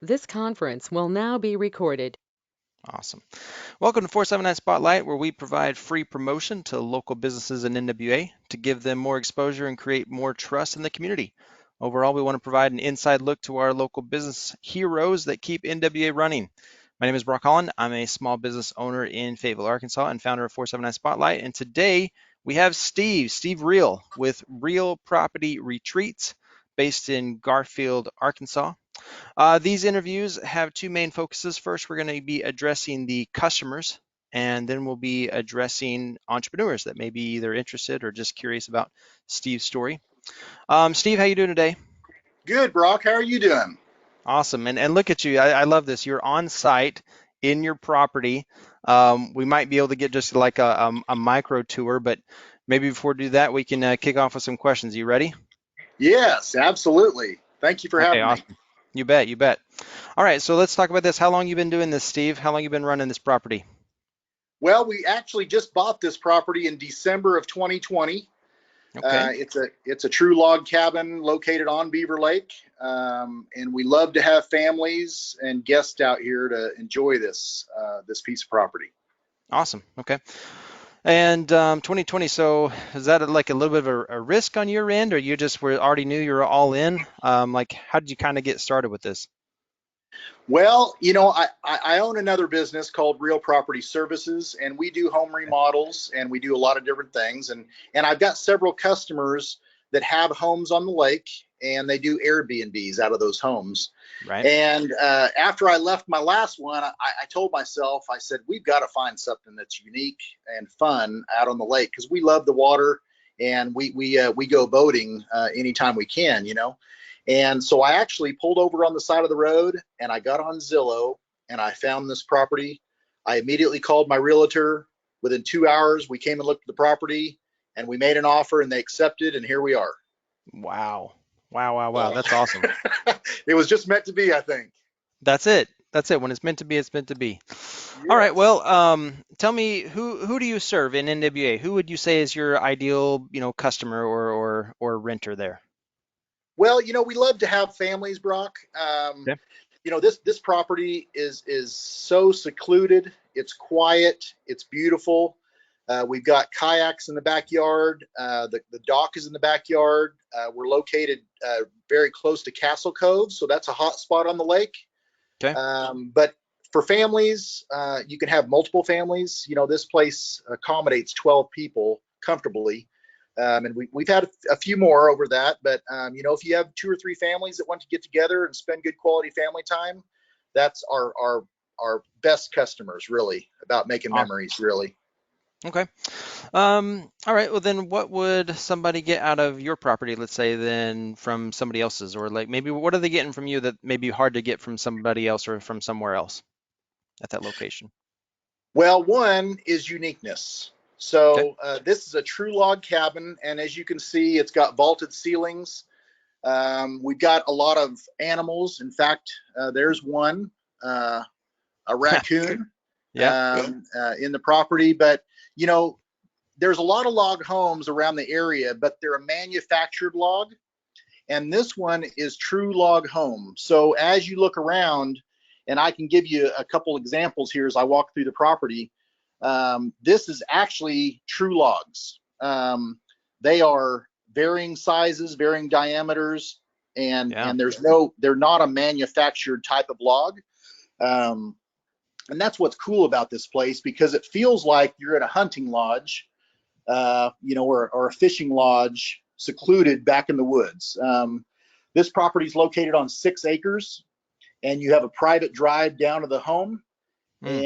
This conference will now be recorded. Awesome. Welcome to 479 Spotlight, where we provide free promotion to local businesses in NWA to give them more exposure and create more trust in the community. Overall, we want to provide an inside look to our local business heroes that keep NWA running. My name is Brock Holland. I'm a small business owner in Fayetteville, Arkansas, and founder of 479 Spotlight. And today we have Steve Real with Real Property Retreats based in Garfield, Arkansas. These interviews have two main focuses. First, we're going to be addressing the customers, and then we'll be addressing entrepreneurs that may be either interested or just curious about Steve's story. Steve, how you doing today? Good, Brock. How are you doing? Awesome. And look at you. I love this. You're on site in your property. We might be able to get just like a micro tour, but maybe before we do that, we can kick off with some questions. You ready? Yes, absolutely. Thank you for Okay, having me. awesome. You bet, you bet. All right, so let's talk about this. How long you been doing this, Steve? How long you been running this property? Well, we actually just bought this property in December of 2020. Okay. It's a true log cabin located on Beaver Lake, and we love to have families and guests out here to enjoy this piece of property. Awesome. Okay. And 2020, so is that like a little bit of a risk on your end, or you just were already knew you were all in? Like, how did you kind of get started with this? Well, I own another business called Real Property Services, and we do home remodels and we do a lot of different things. And I've got several customers that have homes on the lake, and they do Airbnbs out of those homes. Right. And after I left my last one, I told myself, I said, we've got to find something that's unique and fun out on the lake because we love the water and we go boating anytime we can. And so I actually pulled over on the side of the road and I got on Zillow and I found this property. I immediately called my realtor. Within 2 hours, we came and looked at the property and we made an offer and they accepted. And here we are. Wow. Wow, wow, wow. So That's awesome. it was just meant to be, I think. That's it. That's it. When it's meant to be, it's meant to be. All right. Yes. Well, tell me who do you serve in NWA? Who would you say is your ideal, customer or renter there? Well, we love to have families, Brock. Okay. This property is so secluded. It's quiet. It's beautiful. We've got kayaks in the backyard. The dock is in the backyard. We're located very close to Castle Cove, so that's a hot spot on the lake. Okay. But for families, you can have multiple families. This place accommodates 12 people comfortably. And we've had a few more over that. But, if you have two or three families that want to get together and spend good quality family time, that's our best customers, really, about making Awesome. memories, really. Okay. All right. Well, then what would somebody get out of your property, let's say, than from somebody else's? Or like maybe what are they getting from you that may be hard to get from somebody else or from somewhere else at that location? Well, one is uniqueness. Okay. So this is a true log cabin, and as you can see, it's got vaulted ceilings. We've got a lot of animals. In fact, there's one, a raccoon, Yeah. in the property. But you know, there's a lot of log homes around the area, but they're a manufactured log, and this one is true log home. So as you look around, and I can give you a couple examples here as I walk through the property. This is actually true logs. They are varying sizes, varying diameters, and Yeah. they're not a manufactured type of log. Um, and that's what's cool about this place because it feels like you're at a hunting lodge, or a fishing lodge secluded back in the woods. This property is located on 6 acres, and you have a private drive down to the home. Mm.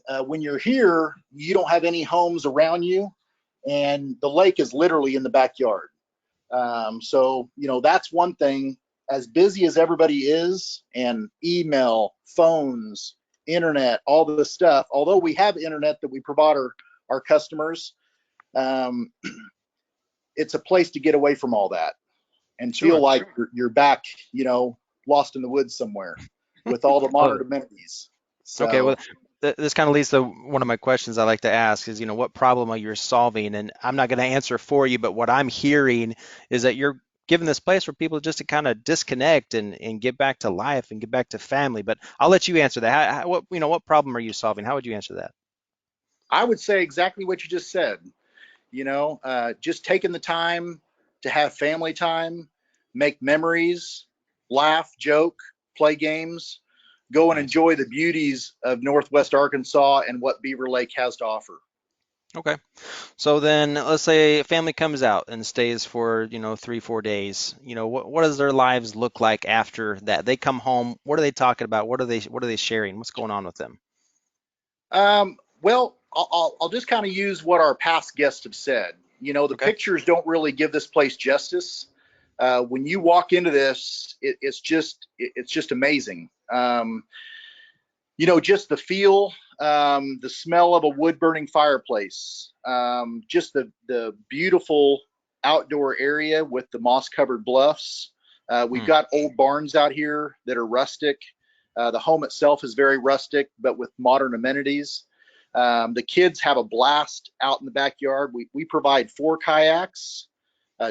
And when you're here, you don't have any homes around you, and the lake is literally in the backyard. So, that's one thing. As busy as everybody is, and email, phones, internet, all this stuff, although we have internet that we provide our customers, um, it's a place to get away from all that and feel Sure. like you're back, lost in the woods somewhere with all the Well, modern amenities. okay. Well, So, this kind of leads to one of my questions I like to ask is, what problem are you solving? And I'm not going to answer for you, but what I'm hearing is that you're given this place for people just to kind of disconnect and get back to life and get back to family. But I'll let you answer that. What problem are you solving? How would you answer that? I would say exactly what you just said. Just taking the time to have family time, make memories, laugh, joke, play games, go and Nice. enjoy the beauties of Northwest Arkansas and what Beaver Lake has to offer. Okay. So then let's say a family comes out and stays for, 3, 4 days. What does their lives look like after that? They come home. What are they talking about? What are they sharing? What's going on with them? Well, I'll just kind of use what our past guests have said. The Okay. pictures don't really give this place justice. When you walk into this, it's just amazing. Just the feel, the smell of a wood burning fireplace, just the beautiful outdoor area with the moss covered bluffs. We've Hmm. got old barns out here that are rustic. The home itself is very rustic, but with modern amenities. The kids have a blast out in the backyard. We provide 4 kayaks,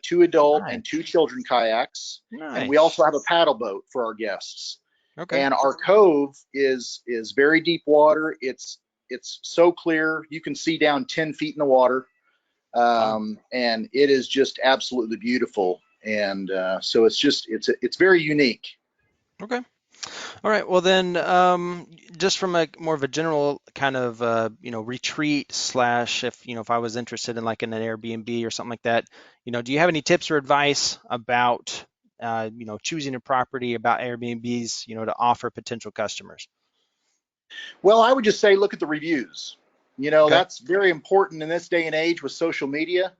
2 adult Nice. and 2 children kayaks, and we Nice. also have a paddle boat for our guests. Okay. And our cove is very deep water. It's so clear you can see down 10 feet in the water, Wow. and it is just absolutely beautiful. And so it's very unique. Okay. All right. Well, then, just from a more of a general kind of, retreat slash, if I was interested in like in an Airbnb or something like that, do you have any tips or advice about, choosing a property, about Airbnbs, to offer potential customers? Well, I would just say look at the reviews. Okay. That's very important in this day and age with social media.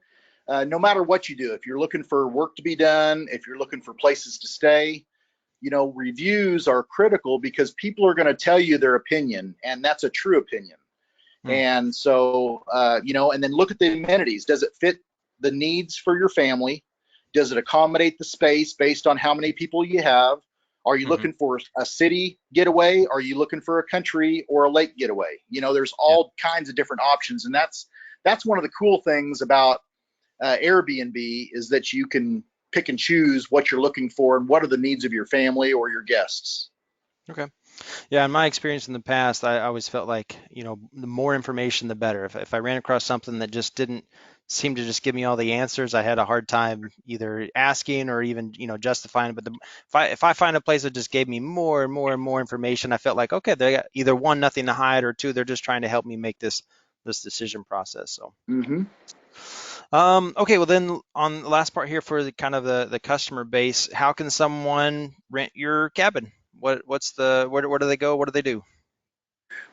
No matter what you do, if you're looking for work to be done, if you're looking for places to stay, reviews are critical because people are going to tell you their opinion, and that's a true opinion. Hmm. And so, and then look at the amenities. Does it fit the needs for your family? Does it accommodate the space based on how many people you have? Are you Mm-hmm. looking for a city getaway? Are you looking for a country or a lake getaway? There's Yeah. all kinds of different options, and that's one of the cool things about Airbnb is that you can pick and choose what you're looking for and what are the needs of your family or your guests. Okay. Yeah, in my experience in the past, I always felt like, the more information, the better. If I ran across something that just didn't seem to just give me all the answers, I had a hard time either asking or even, justifying it. But if I find a place that just gave me more and more and more information, I felt like, okay, they got either one, nothing to hide, or two, they're just trying to help me make this decision process. So, Mm-hmm. okay, well then on the last part here for the kind of the customer base, how can someone rent your cabin? Where do they go? What do they do?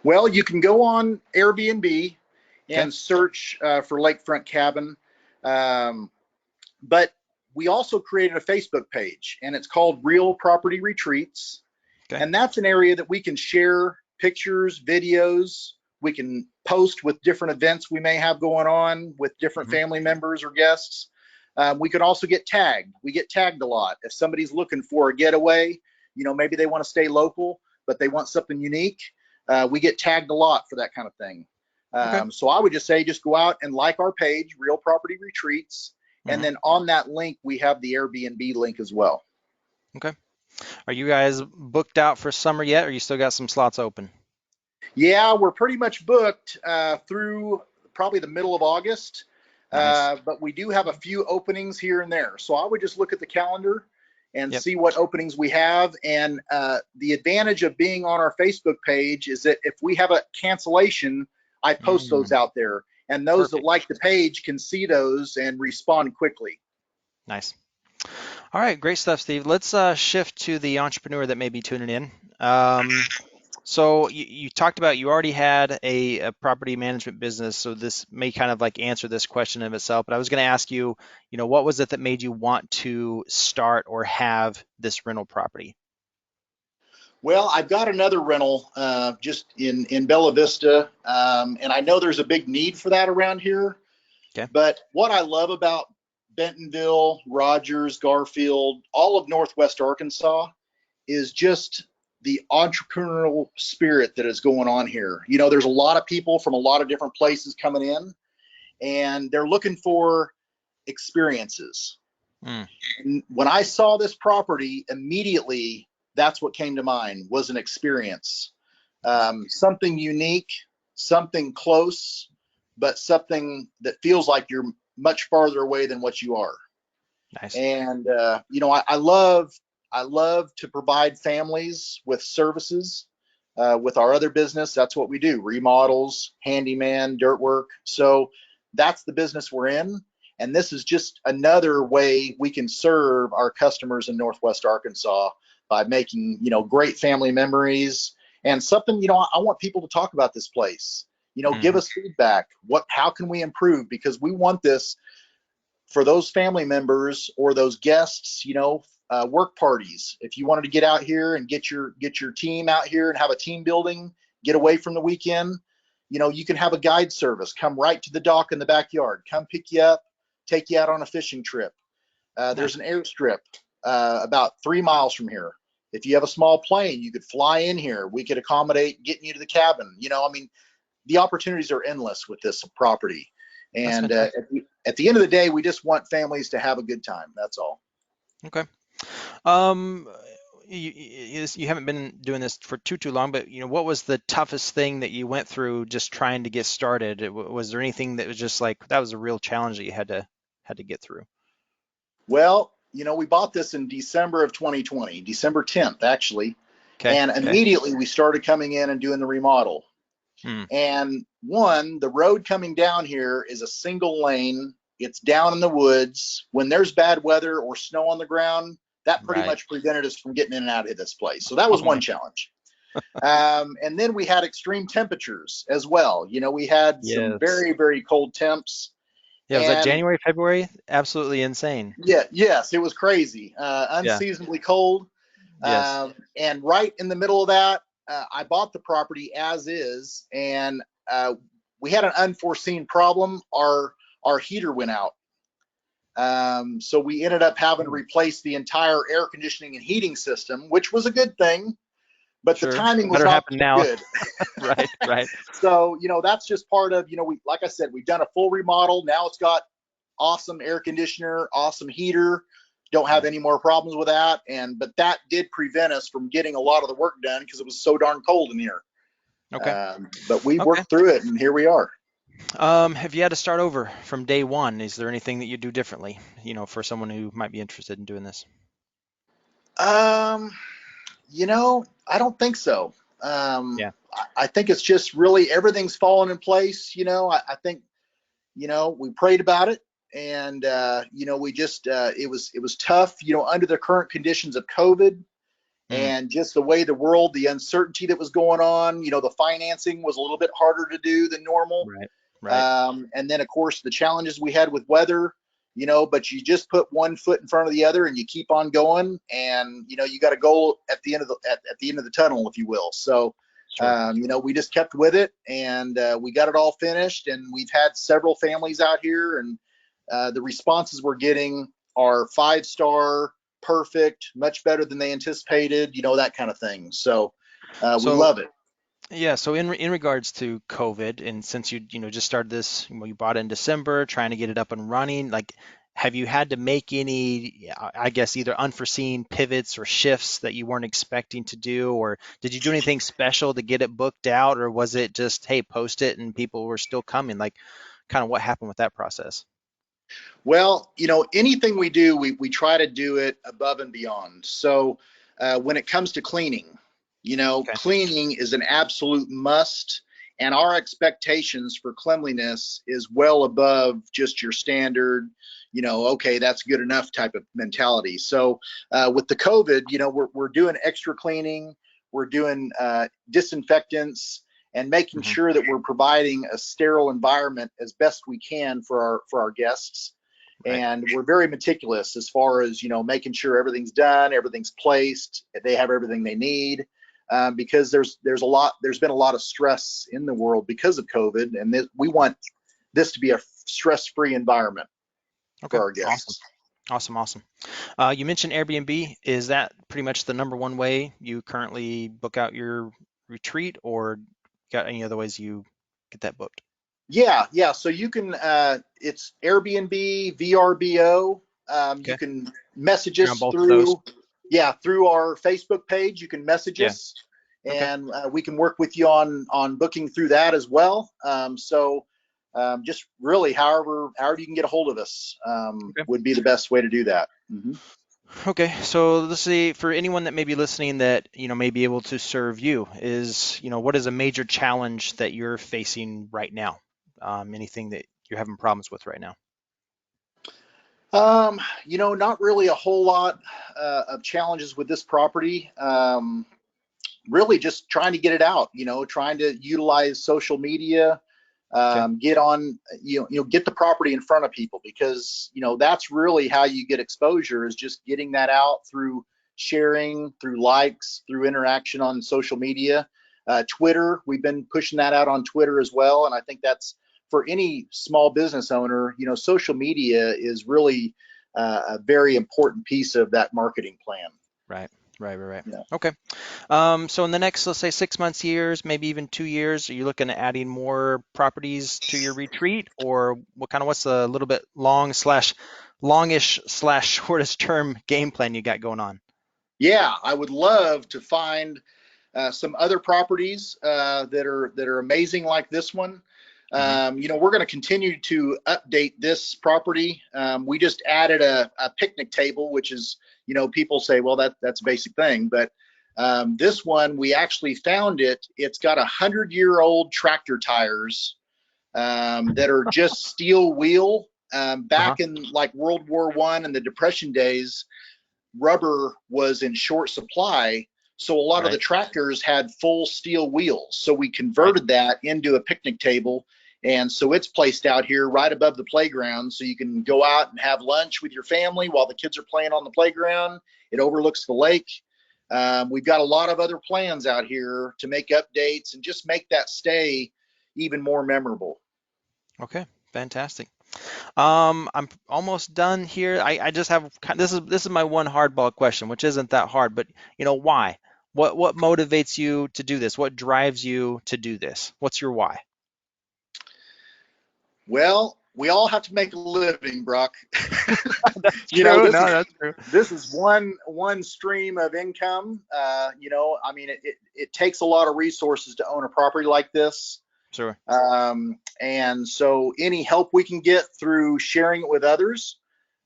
Well, you can go on Airbnb Okay. and search for lakefront cabin. Um, but we also created a Facebook page, and it's called Real Property Retreats. Okay. And that's an area that we can share pictures, videos. We can post with different events we may have going on with different Hmm. family members or guests. We can also get tagged. We get tagged a lot. If somebody's looking for a getaway, maybe they want to stay local, but they want something unique. We get tagged a lot for that kind of thing. Okay. So I would just say, just go out and like our page, Real Property Retreats. And Hmm. then on that link, we have the Airbnb link as well. Okay. Are you guys booked out for summer yet, or you still got some slots open? Yeah, we're pretty much booked through probably the middle of August, Nice. but we do have a few openings here and there. So I would just look at the calendar and Yep. see what openings we have. And the advantage of being on our Facebook page is that if we have a cancellation, I post those Mm, out there, and those that perfect. like the page can see those and respond quickly. Nice. All right, great stuff, Steve. Let's shift to the entrepreneur that may be tuning in. So you talked about you already had a property management business, so this may kind of like answer this question of itself. But I was going to ask you, what was it that made you want to start or have this rental property? Well, I've got another rental just in Bella Vista, and I know there's a big need for that around here. Okay. But what I love about Bentonville, Rogers, Garfield, all of Northwest Arkansas is just the entrepreneurial spirit that is going on here. There's a lot of people from a lot of different places coming in, and they're looking for experiences. Mm, And when I saw this property, immediately that's what came to mind was an experience, something unique, something close, but something that feels like you're much farther away than what you are. nice. And I love to provide families with services. With our other business, that's what we do: remodels, handyman, dirt work. So that's the business we're in. And this is just another way we can serve our customers in Northwest Arkansas by making, great family memories and something, I want people to talk about this place. Give Hmm. us feedback. How can we improve? Because we want this for those family members or those guests, work parties. If you wanted to get out here and get your team out here and have a team building, get away from the weekend, you can have a guide service come right to the dock in the backyard, come pick you up, take you out on a fishing trip. There's Nice. an airstrip about 3 miles from here. If you have a small plane, you could fly in here. We could accommodate getting you to the cabin. The opportunities are endless with this property. That's And fantastic. at the end of the day, we just want families to have a good time. That's all. Okay. Um, you haven't been doing this for too long, but what was the toughest thing that you went through just trying to get started? Was there anything that was just like that was a real challenge that you had to get through? Well, we bought this in December of 2020, December 10th, actually. Okay. And Okay. immediately we started coming in and doing the remodel. Hmm. And the road coming down here is a single lane. It's down in the woods. When there's bad weather or snow on the ground, that pretty Right. much prevented us from getting in and out of this place. So that Oh was one man. challenge. And then we had extreme temperatures as well. We had some Yes. very, very cold temps. Yeah. Was that And January, February? Absolutely insane. yeah, yes, it was crazy, Yeah. unseasonably cold. Yes. And right in the middle of that, I bought the property as is, and we had an unforeseen problem. Our heater went out, so we ended up having to Oh, replace the entire air conditioning and heating system, which was a good thing, but the sure. timing was Better not happen so now. good. Right. Right. So that's just part of, we, like I said, we've done a full remodel. Now it's got awesome air conditioner, awesome heater. Don't have Nice. any more problems with that. But that did prevent us from getting a lot of the work done because it was so darn cold in here. Okay. But we Okay. worked through it, and here we are. Have you had to start over from day one? Is there anything that you do differently, for someone who might be interested in doing this? Um, I don't think so. Yeah. I think it's just really everything's fallen in place. I think we prayed about it, and we just it was tough, under the current conditions of COVID Mm, and just the way the uncertainty that was going on. The financing was a little bit harder to do than normal. right. Right. And then of course the challenges we had with weather. But you just put one foot in front of the other and you keep on going, and you got a goal at the end of the end of the tunnel, if you will. So Sure. we just kept with it, and we got it all finished, and we've had several families out here, and the responses we're getting are 5-star, perfect, much better than they anticipated, that kind of thing. So we So love it. yeah. So in regards to COVID, and since you just started this, you bought it in December, trying to get it up and running, like, have you had to make any, I guess, either unforeseen pivots or shifts that you weren't expecting to do, or did you do anything special to get it booked out, or was it just, hey, post it and people were still coming? Like, kind of what happened with that process? Well, anything we do, we try to do it above and beyond. So when it comes to cleaning, Okay. cleaning is an absolute must. And our expectations for cleanliness is well above just your standard, okay, that's good enough type of mentality. So with the COVID, we're doing extra cleaning, we're doing disinfectants, and making Hmm. sure that we're providing a sterile environment as best we can for our guests. Right. And we're very meticulous as far as making sure everything's done, everything's placed, they have everything they need. Because there's been a lot of stress in the world because of COVID, and we want this to be a stress-free environment Okay. for our Awesome. guests. Awesome. Awesome. You mentioned Airbnb. Is that pretty much the number one way you currently book out your retreat, or got any other ways you get that booked? Yeah, yeah. So you can it's Airbnb, VRBO. You Okay. can message You're on us both of those. through our Facebook page. You can message Yeah. us, Okay. and we can work with you on booking through that as well. Just really, however you can get a hold of us Okay. would be the best way to do that. Okay, so let's see, for anyone that may be listening that, may be able to serve you is, what is a major challenge that you're facing right now? Anything that you're having problems with right now? Not really a whole lot of challenges with this property. Really just trying to get it out, trying to utilize social media, Okay. get on, get the property in front of people, because, that's really how you get exposure, is just getting that out through sharing, through likes, through interaction on social media. Twitter, we've been pushing that out on Twitter as well. And I think that's for any small business owner, social media is really a very important piece of that marketing plan. Right. Yeah. Okay. So in the next, let's say 6 months, years, maybe even 2 years, are you looking at adding more properties to your retreat, or what's a little bit longish slash shortest term game plan you got going on? Yeah, I would love to find some other properties that are amazing like this one. Hmm. We're going to continue to update this property. We just added a picnic table, which is, people say, well, that's a basic thing, but this one, we actually found it. It's got 100-year-old tractor tires that are just steel wheel. Uh-huh. Back in like World War I and the Depression days, rubber was in short supply. So a lot of the Right. tractors had full steel wheels. So we Right. converted that into a picnic table. And so it's placed out here right above the playground. So you can go out and have lunch with your family while the kids are playing on the playground. It overlooks the lake. We've got a lot of other plans out here to make updates and just make that stay even more memorable. Okay. Fantastic. I'm almost done here. I just have this is my one hardball question, which isn't that hard, but why? What motivates you to do this? What drives you to do this? What's your why? Well, we all have to make a living, Brock. That's you know, true. this No, is that's true. this is one stream of income. I mean, it takes a lot of resources to own a property like this. Sure. And so any help we can get through sharing it with others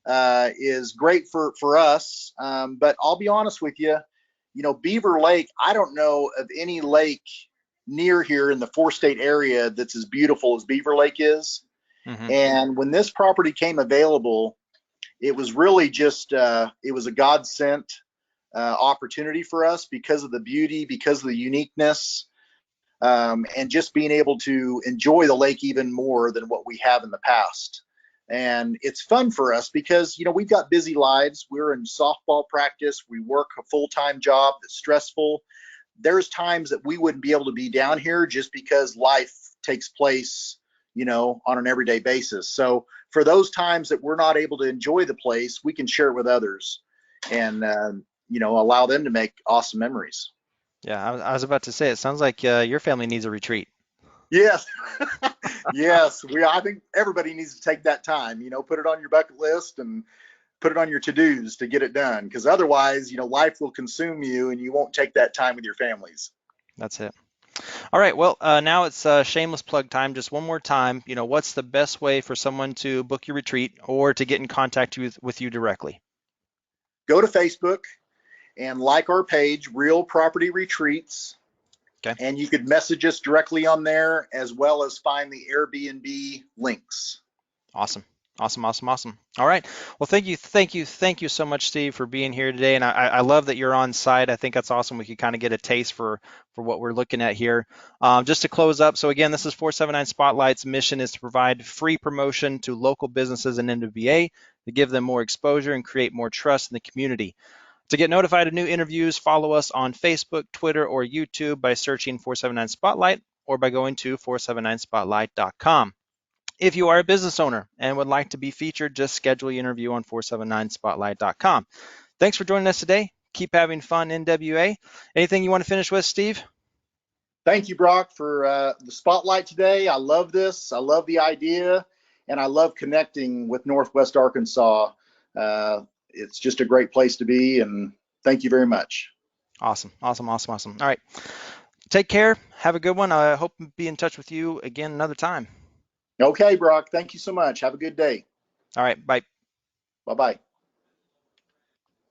is great for us. But I'll be honest with you, Beaver Lake, I don't know of any lake near here in the four-state area that's as beautiful as Beaver Lake is. Hmm. And when this property came available, it was really just it was a God sent opportunity for us because of the beauty, because of the uniqueness, and just being able to enjoy the lake even more than what we have in the past. And it's fun for us because we've got busy lives. We're in softball practice. We work a full-time job that's stressful. There's times that we wouldn't be able to be down here just because life takes place, on an everyday basis. So for those times that we're not able to enjoy the place, we can share it with others and, allow them to make awesome memories. Yeah, I was about to say, it sounds like your family needs a retreat. Yes. Yes. I think everybody needs to take that time, put it on your bucket list and put it on your to-dos to get it done. Because otherwise, life will consume you and you won't take that time with your families. That's it. All right. Well, now it's shameless plug time. Just one more time. What's the best way for someone to book your retreat or to get in contact with you directly? Go to Facebook and like our page, Real Property Retreats. Okay. And you could message us directly on there, as well as find the Airbnb links. Awesome. Awesome. All right. Well, thank you so much, Steve, for being here today. And I love that you're on site. I think that's awesome. We could kind of get a taste for what we're looking at here. Just to close up. So again, this is 479 Spotlight's mission is to provide free promotion to local businesses in NWA to give them more exposure and create more trust in the community. To get notified of new interviews, follow us on Facebook, Twitter, or YouTube by searching 479 Spotlight or by going to 479spotlight.com. If you are a business owner and would like to be featured, just schedule your interview on 479spotlight.com. Thanks for joining us today. Keep having fun, NWA. Anything you want to finish with, Steve? Thank you, Brock, for the spotlight today. I love this. I love the idea, and I love connecting with Northwest Arkansas. It's just a great place to be, and thank you very much. Awesome. All right. Take care. Have a good one. I hope to be in touch with you again another time. Okay, Brock, thank you so much. Have a good day. All right. Bye. Bye-bye.